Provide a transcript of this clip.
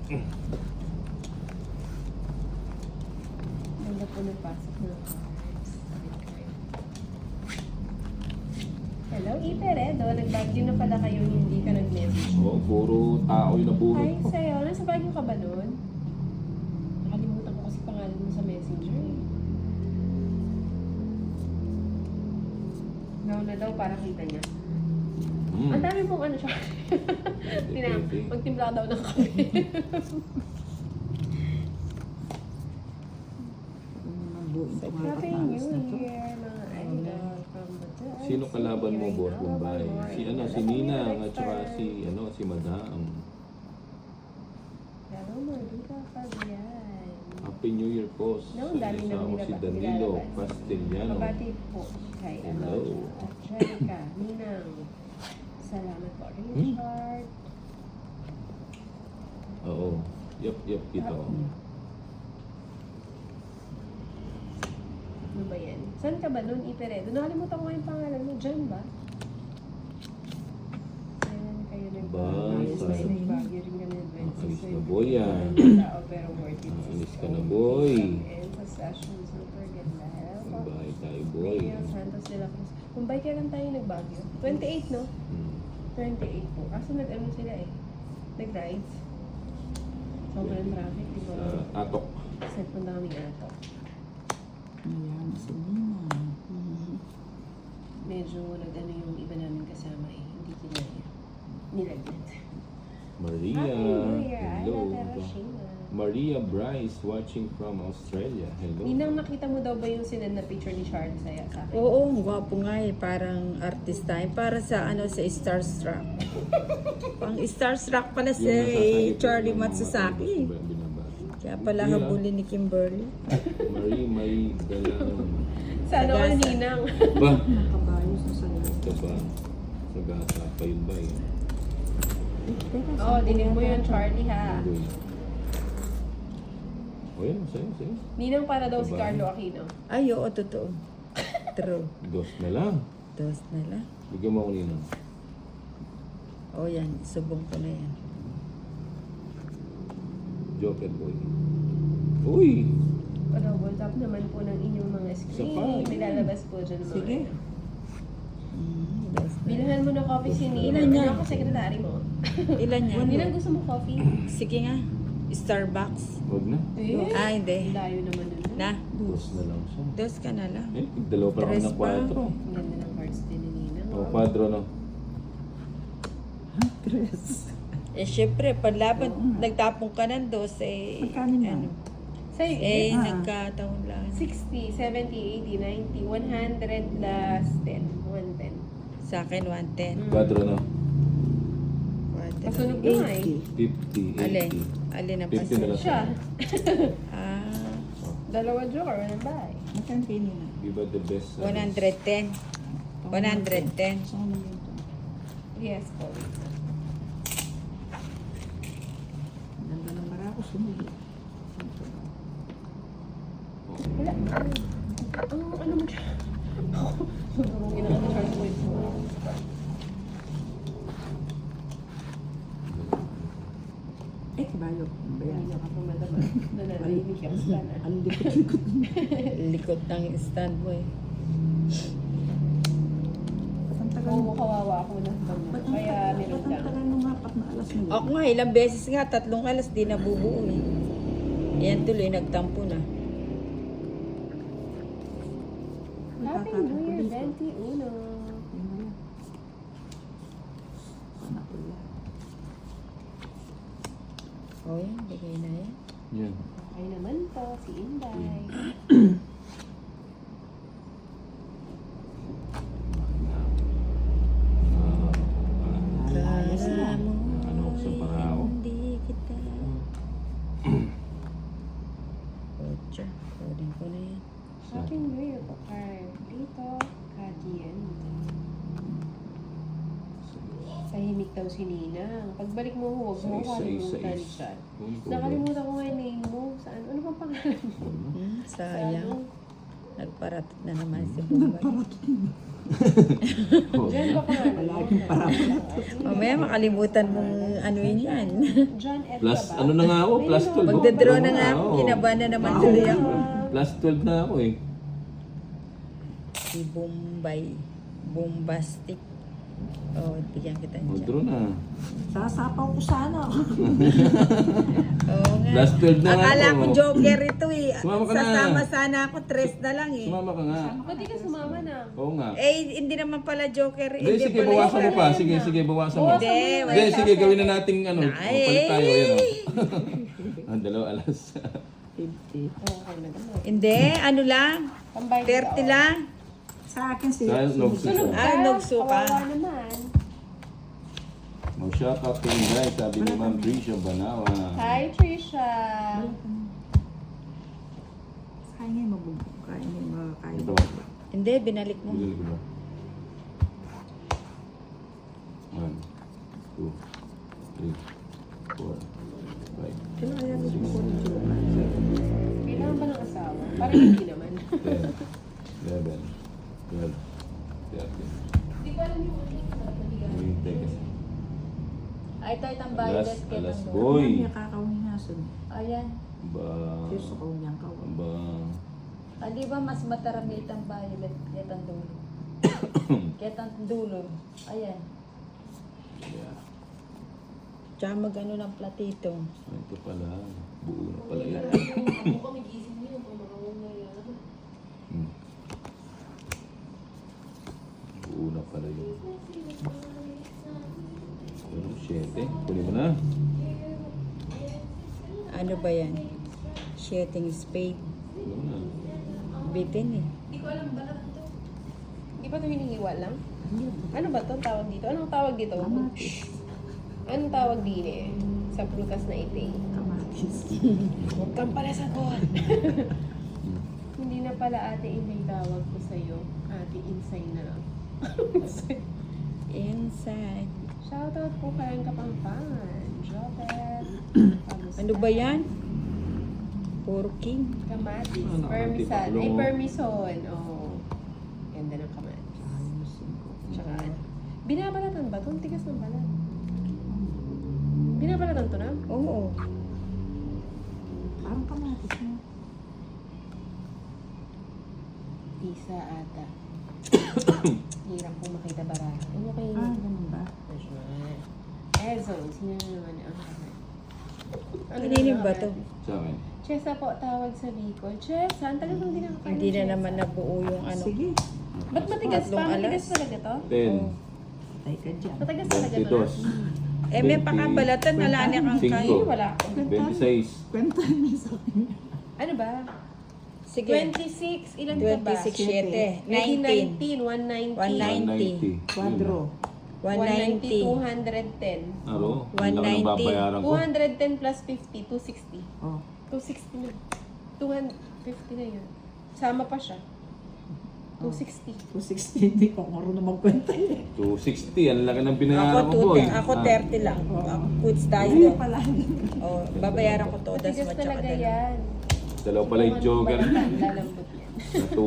Ganda po nagpasok ng cards. Hello, Iperedo. Nagbagyo na pala kayo, hindi ka nag-message. Oo, puro tao yung nabunot Hi ko. sa'yo. Nasa Baguio ka ba nun? Nakalimutan ko kasi pangalan mo sa messenger eh. Now na daw para kita niya. Ang dami mong ano siya. Magtimpla daw ng kape. Happy New Year, mga idol from the Sino kalaban mo, Boss Bombay? Si si Ninang at saka si Madam. Hello, Mordita Fabian. Happy New Year po No, sa ang dami isama naman si Danilo nilalabas. Castellano. Mabati po kay Hello. at Jerica, Ninang. Salamat po, Richard. Oo. Yup, kita ko. Ano ba yan? Saan ka ba nun, Iperedo? Nakalimutan ko yung pangalan mo. Diyan ba? Ayan, kayo nagbabayos Ba, na sa- nagbagyo rin kami ng Alis 26. na boy yan. Tao, pero worth it. Alis ka na, boy. And sa session, super ganda. Hello po. Bahay tayo, boy. Rio Santos de la Cruz. Kumbay kailan tayo nagbagyo? 28, no? 28 po. Kaso nag-ano sila eh. Nag-rides. Sobrang traffic, di ba? Sa Atok. Saan po daming ato. Ayan, si Nina. Medyo nag-ano yung iba namin kasama eh. Hindi kinaya. Nilagyan. Maria. Happy New Year! Hello. Ayla Terashina. Maria Bryce watching from Australia. Hello. Ninang, nakita mo daw ba yung sinend na picture ni Charlie sa akin? Oo, ang gwapo nga eh. Parang artista eh. Para sa sa Starstruck. Pang Starstruck pala si Charlie Matsuzaki. Kaya pala habulin ni Kimberly. Marie Galang. Sana all Sagasa. Ninang. Ba? Nakabayos na sa Ito ba? Sa gata pa yun ba yun? Oo, dinig mo yun, Charlie ha. O yan, sa'yo. Ninang para daw si Diba? Carlo Aquino. Ay, oo, totoo. True. Dos na lang. Dos na lang. Bigyan mo ako ninang. O yan, subong ko na yan. Joker boy. Uy! Pa-double tap naman po ng inyong mga Isa screen. pa. Nilalabas po dyan ng mga Sige. ano. Dos na. Bilhan mo ng coffee si Ninang. Ilan yan? Ano ako, secretary mo? Ilan yan? Ninang, gusto mo coffee? Sige nga. Starbucks. Huwag na. Eh? Ah, hindi. Layo naman nun. Na, Dos na lang siya. dos ka na lang. Dalawa pa lang Tres ng pa. kwadro. Ang ganda ng cards din ni Ninang. O, kwadro no. Eh, syempre, paglaban, nagtapong ka ng dos, eh, Magkano na? ano, Sa'yo, eh, Ah. nagkataon lang. 60, 70, 80, 90, 100 plus 10. 110. Sa akin, 110. Kwadro no. Kasunod na nga eh. 50, 80. Alin? Alin ang 50 na lang Siya. Ah, Dalawa joker, walang bahay. Magkano kayo nila? Viva the best. 110. 110. Saan na yun to? Yes po. Ang ganda ng marako, sumuli. Wala. Ano mo siya? Sobrang ginaka-charge mo ito. Eh, kabayo. Ano ba yan? Hindi ka pa madama. Nananahimik ka sa na. Ang likot-likot. Likod ng stand mo eh. Ang tagal Oo, kawawa ako na. Kaya nilog Ang lang. tagal nung apat na alas mo. Ako nga, ilang beses nga, 3 alas, di nabubuo eh. Yan tuloy, nagtampo na. Happy New Year, 21. Sana pula. O yan, bigay na yan. Yan. Okay naman po, si Inday. Kala mo, Ano ako sa parao? hindi kita. Ocha, kunin ko na yan. Happy New Year po, Carlito Cadiente. Tahimik daw si Ninang. Pagbalik mo, huwag mo kalimutan siya. Nakalimutan ko nga yung name mo. Saan? Ano bang pangalan mo? Sayang. Sa ano? Nagparatot na naman si Bombay. Diyan ba pangalan mo? Palaging parapat. Mamaya makalimutan mong ano yun yan. John F. Plus, ka ba? ano na nga ako? Plus 12. Magdadraw na nga ako, Oo. kinabahan na naman tuloy ako. Plus 12 na ako eh. Si Bombay. Bombastic. Oh, bigyan kita dyan. Mag-draw na. Sasapaw ko sana. Oo nga. Plus 12 na nga Akala ako. ko joker ito eh. Sumama ka na. Sasama sana ako, tres na lang eh. Sumama ka nga. Ba't di ka sumama na? Oo nga. Eh, hindi naman pala joker. Hindi, sige, pala bawasan mo joker. pa. Sige, sige, bawasan mo. Hindi, Hindi, wala. sige, gawin na nating ano. Ay. Palit tayo, yan o. Ang dalawa alas. 50. Okay na naman. Hindi, ano lang. Pambay 30 lang. Sa akin si... Dahil nagsuka. Tulog ka. Ah, nagsuka. Kawawa naman. Mag-shout out kayo guys, sabi ni Ma'am Tricia Banawa. Hi, Trisha. Kaya ngayon mabubuo. Kaya ngayon makakain. Ito ba? Hindi, binalik mo. Bigyan ko ba? 1, 2, 3, 4, 5, Kailan kaya gusto ko rin siya? 7, Kailangan ba ng asawa? Parang hindi naman. 10, 11, 12, 13. Hindi ko alam yung Hintay kasi. Ay, ito itang Alas, violet. alas, Boy. boy. Niya kakawin nga sun. Ayan. Ba, Gusto ko niyang kawin. ba, Ah, di ba mas matarami itang violet ketang dulo? Ketang dulo. Ayan. yeah. Tsaka mag-ano ng platito. Ito pala, buo na pala yan. Ako kami gising niyo. Pumakauna yan. Hmm. Buo na pala yun. Pero 7, kunin mo na. Ano ba yan? Shedding spade. Kunin mo na. Bitin eh. Hindi ko alam balat to. Hindi ba ito hinihiwa lang? Ano ba ito? Tawag dito? Anong tawag dito? Kamatis. Anong tawag din eh? Sa prutas na ite. Kamatis. Huwag kang pala sagot. Hindi na pala ate Inay tawag ko sa'yo. Ate Insay na lang. Inside. Shoutout po kayong Kapampangan. Jopet. Ano ba yan? Puro king. Kamatis. Ano, Permisan. antipaklo. Ay, permison. Oh. Ganda ng kamatis. Ayusin ko. Tsaka ano. Binabalatan ba ito? Ang tigas ng balat. Binabalatan to na? Oo. Parang kamatis mo. Isa ata. Hirap po makita baraha. Ano kayo? Ah, ganun ba? Ezon, sino na naman ang Kaninin ba to? Sa akin. Chesa po tawag sa Bicol. Chesa, ang tagal kong di nakakain. Hindi ng na Chesa. naman nabuo yung ano. Sige. Ba't matigas pa? Tatlong Matigas alas. talaga to? 10, Patay ka dyan. Matigas talaga to na? 22, Eh, may pakabalatan. Wala na kang Cinco. kain. Wala ako. 26, Kwenta niyo sa akin. Ano ba? Sige. 26. Ilan ka ba? 26, 7. 19. 19. 190. 190. 190. Quadro. 190. 190. 210. Aro, ang laki ng 190. babayaran ko. 210 plus 50. 260. Oh. 260 na. 250 na yun. Sama pa siya. 260. 260. Hindi ko marunong magkwenta eh. 260, ang laki ng Ako, binayaran ko, boy. ako 30 lang. Ako, puts tayo. Hindi pala. Oh, babayaran ko todas Matigas mo tsaka talaga dalawa. yan. Dalawa pala yung joker. Lalambot yan. Natu-